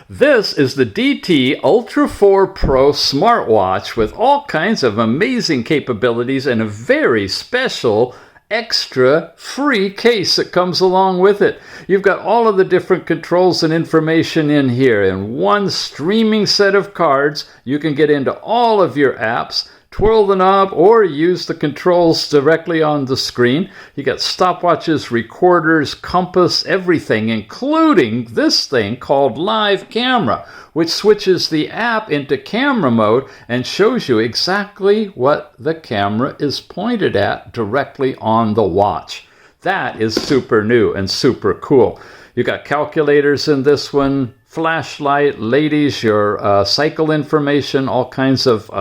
This is the DT Ultra 4 Pro smartwatch with all kinds of amazing capabilities and a very special extra free case that comes along with it. You've got all of the different controls and information in here. In one streaming set of cards, you can get into all of your apps, twirl the knob, or use the controls directly on the screen. You got stopwatches, recorders, compass, everything, including this thing called Live Camera, which switches the app into camera mode and shows you exactly what the camera is pointed at directly on the watch. That is super new and super cool. You got calculators in this one, flashlight, ladies, your cycle information, all kinds of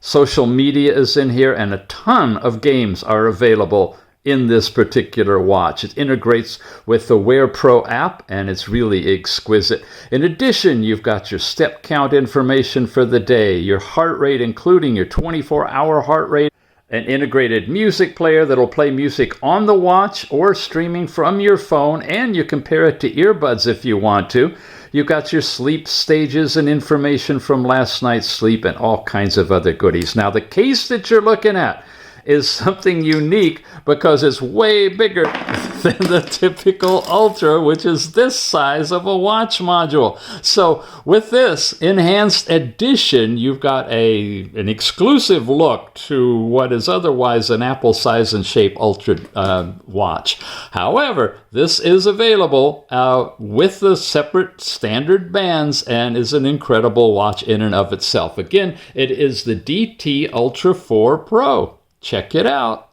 social media is in here, and a ton of games are available in this particular watch. It integrates with the Wear Pro app, and it's really exquisite. In addition, you've got your step count information for the day, your heart rate, including your 24-hour heart rate, an integrated music player that'll play music on the watch or streaming from your phone, and you can pair it to earbuds if you want to. You've got your sleep stages and information from last night's sleep and all kinds of other goodies. Now, the case that you're looking at is something unique because it's way bigger than the typical Ultra, which is this size of a watch module. So with this enhanced edition, you've got an exclusive look to what is otherwise an Apple size and shape Ultra watch. However, this is available with the separate standard bands and is an incredible watch in and of itself. Again, it is the DT Ultra 4 Pro. Check it out.